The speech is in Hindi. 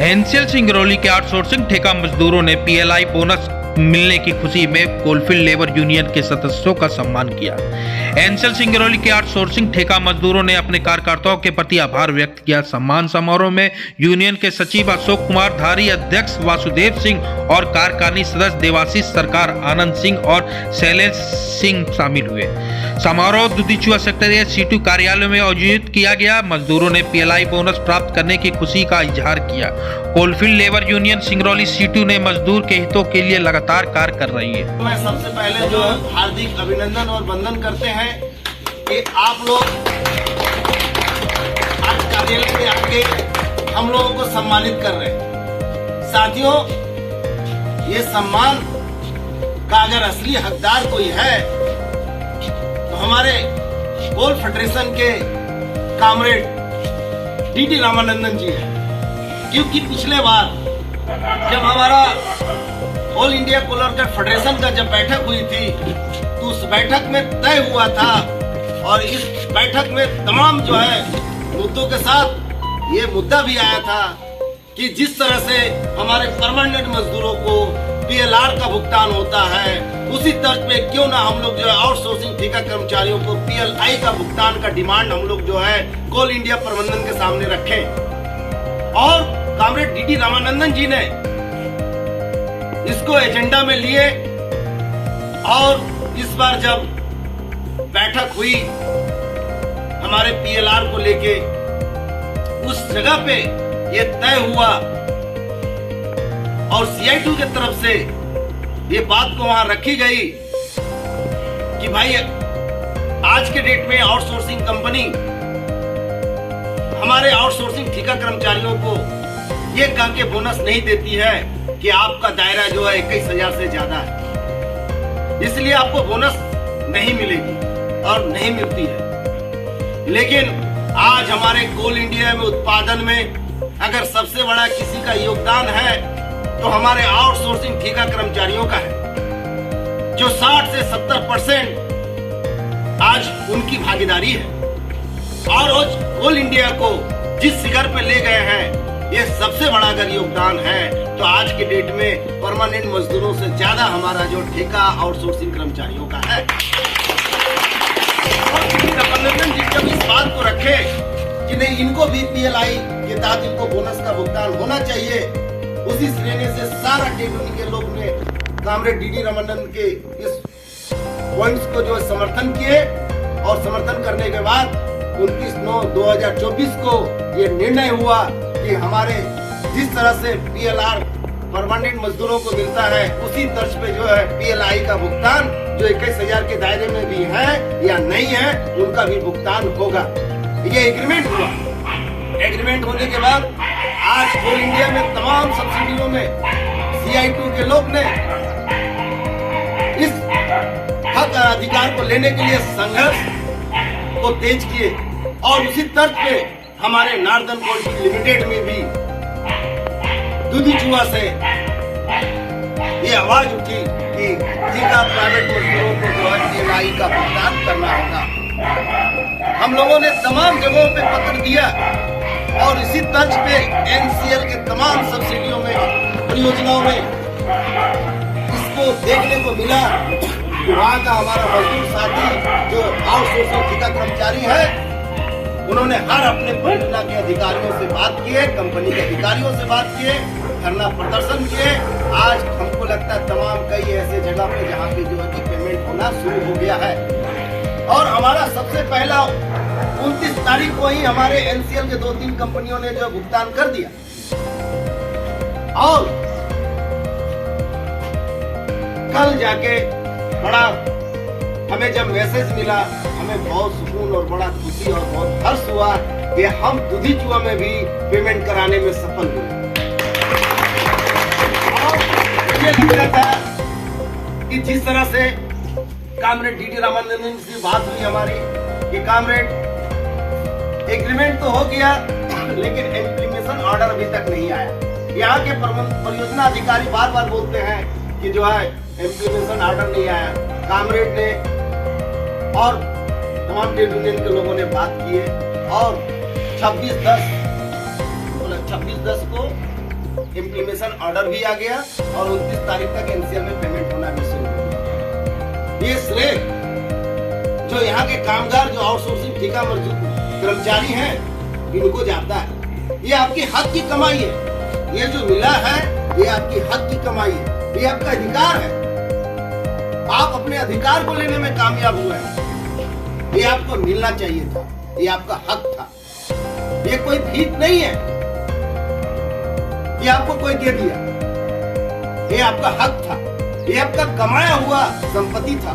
एनसीएल सिंगरौली के आउटसोर्सिंग ठेका मजदूरों ने पीएलआई बोनस मिलने की खुशी में कोलफील्ड लेबर यूनियन के सदस्यों का सम्मान किया। एनसीएल सिंगरौली के आउटसोर्सिंग ठेका मजदूरों ने अपने कार्यकर्ताओं के प्रति आभार व्यक्त किया। सम्मान समारोह में यूनियन के सचिव अशोक कुमार धारी, अध्यक्ष वासुदेव सिंह और कार्यकारिणी सदस्य देवाशीष सरकार, आनंद सिंह और शैलेश सिंह शामिल हुए। समारोह दुधीचुआ सेक्रेटरिएट सीटू कार्यालय में आयोजित किया गया। मजदूरों ने पीएलआई बोनस प्राप्त करने की खुशी का इजहार किया। Coalfield labour union Singrauli CITU ने मजदूर के हितों के लिए लगातार कार्य कर रही है। मैं सबसे पहले जो हार्दिक अभिनंदन और वंदन करते हैं कि आप लोग आज कार्यालय में आके हम लोगों को सम्मानित कर रहे हैं। साथियों, ये सम्मान का अगर असली हकदार कोई है तो हमारे कोल फेडरेशन के कामरेड डीडी रामानंदन जी है। क्योंकि पिछले बार जब हमारा ऑल इंडिया कोल वर्कर फेडरेशन का जब बैठक हुई थी तो उस बैठक में तय हुआ था और इस बैठक में तमाम जो है मुद्दों के साथ ये मुद्दा भी आया था कि जिस तरह से हमारे परमानेंट मजदूरों को पीएलआर का भुगतान होता है, उसी तर्ज पे क्यों ना हम लोग जो है आउटसोर्सिंग ठेका कर्मचारियों को पीएलआई का भुगतान का डिमांड हम लोग जो है कोल इंडिया प्रबंधन के सामने रखें। और कामरेड डीडी रामानंदन जी ने इसको एजेंडा में लिए और इस बार जब बैठक हुई हमारे पीएलआर को लेके, उस जगह पे ये तय हुआ और CI2 की तरफ से ये बात को वहां रखी गई कि भाई आज के डेट में आउटसोर्सिंग कंपनी हमारे आउटसोर्सिंग ठेका कर्मचारियों को ये कह के बोनस नहीं देती है कि आपका दायरा जो है 21,000 से ज्यादा है, इसलिए आपको बोनस नहीं मिलेगी और नहीं मिलती है। लेकिन आज हमारे कोल इंडिया में उत्पादन में अगर सबसे बड़ा किसी का योगदान है तो हमारे आउटसोर्सिंग ठेका कर्मचारियों का है, जो 60 से 70% आज उनकी भागीदारी है। और आज कोल इंडिया को जिस शिखर पे ले गए हैं, ये सबसे बड़ा अगर योगदान है तो आज के डेट में परमानेंट मजदूरों से ज्यादा हमारा जो ठेका आउटसोर्सिंग कर्मचारियों का है। रामानंदन जी जब इस बात को रखे कि नहीं, इनको भी पीएलआई के तहत इनको बोनस का भुगतान होना चाहिए, उसी श्रेणी से सारा टेक्नोलॉजी के लोग ने कामरेड डीडी रामानंदन के इस पॉइंट्स को जो समर्थन किए और समर्थन करने के बाद 29/9/2024 को ये निर्णय हुआ कि हमारे जिस तरह से पीएलआर परमानेंट मजदूरों को मिलता है, उसी तर्ज पे जो है पीएलआई का भुगतान जो 21,000 के दायरे में भी है या नहीं है, उनका भी भुगतान होगा। ये एग्रीमेंट हुआ। एग्रीमेंट होने के बाद आज कोल इंडिया में तमाम सब्सिडियों में CI2 के लोग ने इस हक अधिकार को लेने के लिए संघर्ष को तेज किए और उसी तर्ज पे हमारे नार्दर्न कोल लिमिटेड में भी दुधीचुआ से ये आवाज उठी कि ठेका प्राइवेट मजदूरों को जो है पीएलआई का भुगतान करना होगा। हम लोगों ने तमाम जगहों पे पत्र दिया और इसी तर्ज पे एनसीएल के तमाम सब्सिडियों में, परियोजनाओं में इसको देखने को मिला कि वहाँ का हमारा मजदूर साथी जो आउटसोर्सिंग ठेका कर्मचारी है, उन्होंने हर अपने परियोजना के अधिकारियों से बात किए, कंपनी के अधिकारियों से बात किए, धरना प्रदर्शन किए। आज हमको लगता है तमाम कई ऐसे जगह पे जहाँ पे जो है पेमेंट होना शुरू हो गया है। और हमारा सबसे पहला 29 तारीख को ही हमारे एनसीएल के 2-3 कंपनियों ने जो भुगतान कर दिया। और कल जाके बड़ा हमें जब मैसेज मिला, हमें बहुत सुकून और बड़ा खुशी और बहुत हर्ष हुआ कि हम दुधीचुआ में भी पेमेंट कराने में सफल हुए। और ये लग रहा था कि जिस तरह से कामरेड डीडी रामानंदन से बात हुई हमारी कि कामरेड एग्रीमेंट तो हो गया लेकिन इम्प्लीमेशन ऑर्डर अभी तक नहीं आया। यहाँ के परियोजना अधिकारी बार बार बोलते हैं कि जो है इम्प्लीमेशन ऑर्डर नहीं आया। कामरेड ने और तमाम ट्रेड यूनियन के लोगों ने बात की है और 26/10 को इम्प्लीमेशन ऑर्डर भी आ गया और 29 तारीख तक एनसीएल में पेमेंट होना भी शुरू हो गया। ये श्रेय जो यहाँ के कामगार जो आउटसोर्सिंग ठेका मजदूर कर्मचारी हैं इनको जाता है। ये आपकी हक की कमाई है, ये जो मिला है ये आपकी हक की कमाई है, ये आपका अधिकार है। आप अपने अधिकार को लेने में कामयाब हुए हैं, ये आपको मिलना चाहिए था, ये आपका हक था, ये कोई भीख नहीं है, ये आपको कोई दे दिया, ये आपका हक था, ये आपका कमाया हुआ संपत्ति था।